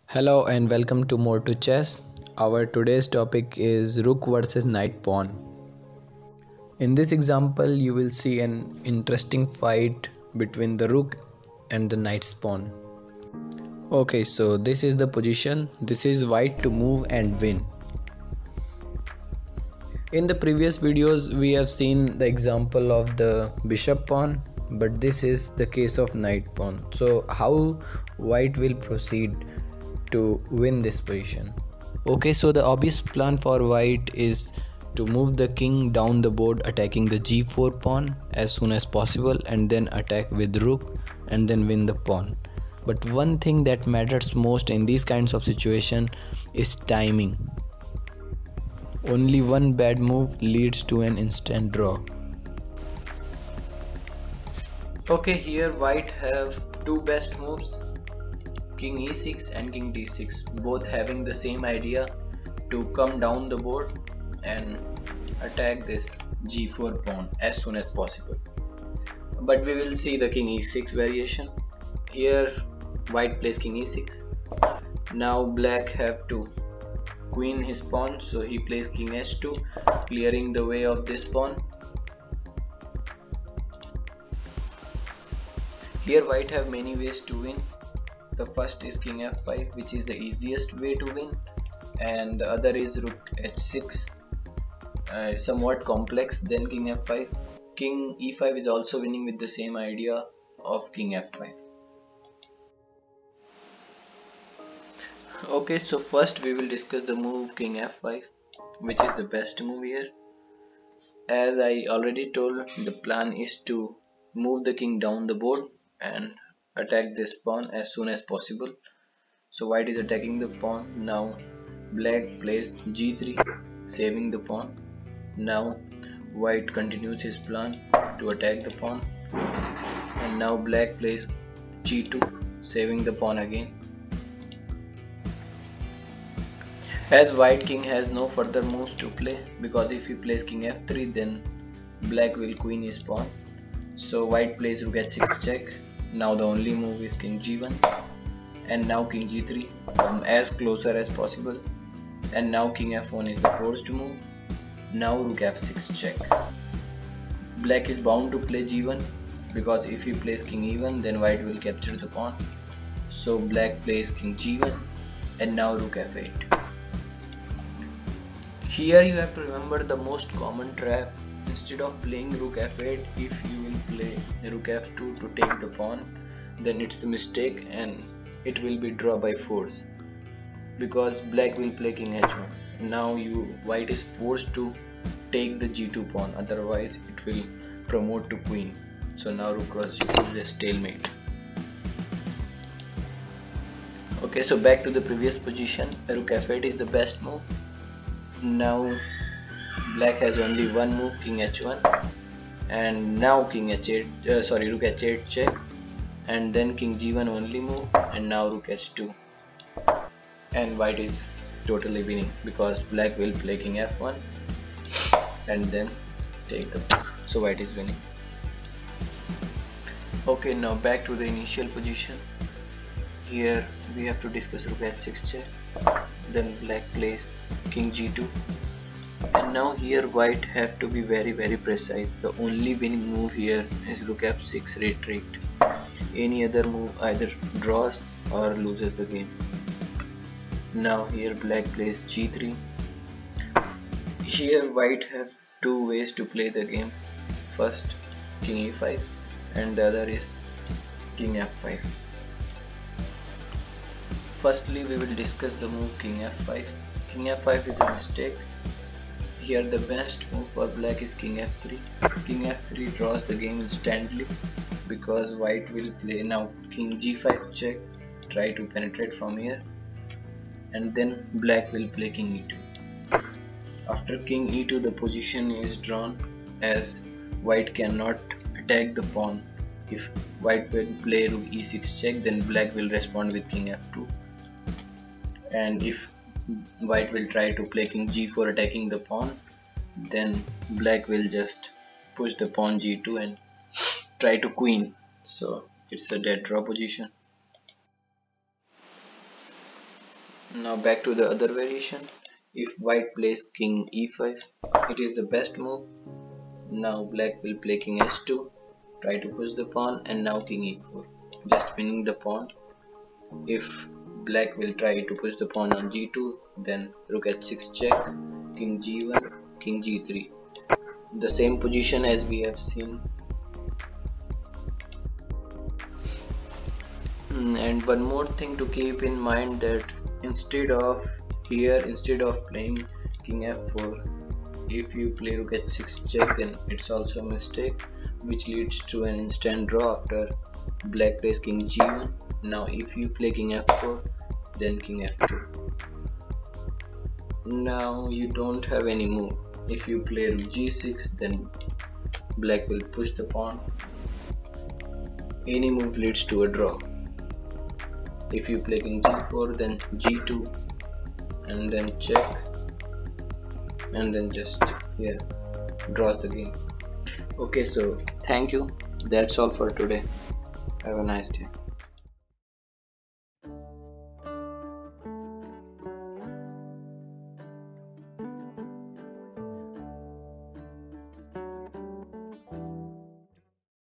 Hello and welcome to More to Chess. Our today's topic is Rook versus Knight Pawn. In this example, you will see an interesting fight between the Rook and the Knight's pawn. Okay, so this is the position. This is White to move and win. In the previous videos, we have seen the example of the Bishop pawn, but this is the case of Knight pawn. So how White will proceed to win this position? Okay, so the obvious plan for White is to move the king down the board, attacking the g4 pawn as soon as possible, and then attack with rook and then win the pawn. But one thing that matters most in these kinds of situation is timing. Only one bad move leads to an instant draw. Okay, here White have two best moves, King e6 and King d6, both having the same idea to come down the board and attack this g4 pawn as soon as possible. But we will see the King e6 variation. Here White plays King e6. Now Black have to queen his pawn, so he plays King h2, clearing the way of this pawn. Here White have many ways to win. The first is King f5, which is the easiest way to win, and the other is Rook h6, somewhat complex than King f5. King e5 is also winning with the same idea of King f5. Okay, so first we will discuss the move King f5, which is the best move here. As I already told, the plan is to move the king down the board and attack this pawn as soon as possible. So White is attacking the pawn. Now Black plays g3, saving the pawn. Now White continues his plan to attack the pawn, and now Black plays g2, saving the pawn again. As White king has no further moves to play, because if he plays King f3 then Black will queen his pawn. So White plays Rook h6 check. Now the only move is King g1, and now King g3, come as closer as possible, and now King f1 is the forced move. Now Rook f6 check. Black is bound to play g1, because if he plays King e1 then White will capture the pawn. So Black plays King g1, and now Rook f8. Here you have to remember the most common trap. Instead of playing Rook f8, if you will play Rook f2 to take the pawn, then it's a mistake and it will be draw by force, because Black will play King h1. Now White is forced to take the g2 pawn, otherwise it will promote to queen. So now Rook cross g2 is a stalemate. Okay, so back to the previous position. Rook f8 is the best move. Now Black has only one move, King h1, and now Rook h8 check, and then King g1 only move, and now Rook h2, and White is totally winning because Black will play King f1 and then take the pawn. So White is winning. Okay, now back to the initial position. Here we have to discuss Rook h6 check, then Black plays King g2, and now here White have to be very precise. The only winning move here is Rook f6 retreat. Any other move either draws or loses the game. Now here Black plays g3. Here White have two ways to play the game. First King e5, and the other is King f5. Firstly, we will discuss the move King f5. King f5 is a mistake. Here the best move for Black is King f3. King f3 draws the game instantly, because White will play now King g5 check, try to penetrate from here, and then Black will play King e2. After King e2, the position is drawn, as White cannot attack the pawn. If White will play Rook e6 check, then Black will respond with King f2, and if White will try to play King g4 attacking the pawn, then Black will just push the pawn g2 and try to queen. So it's a dead draw position. Now back to the other variation. If white plays king e5, it is the best move. Now black will play king s2, try to push the pawn, and now king e4, just winning the pawn. If black will try to push the pawn on g2, then rook h6 check, king g1, king g3. The same position as we have seen. And one more thing to keep in mind, that instead of playing king f4, if you play rook h6 check, then it's also a mistake, which leads to an instant draw after black plays king g1. Now if you play king f4, then king f2. Now you don't have any move. If you play rook g6, then black will push the pawn. Any move leads to a draw. If you play king g4, then g2, and then check, and then just draws the game. Okay, so thank you. That's all for today. Have a nice day.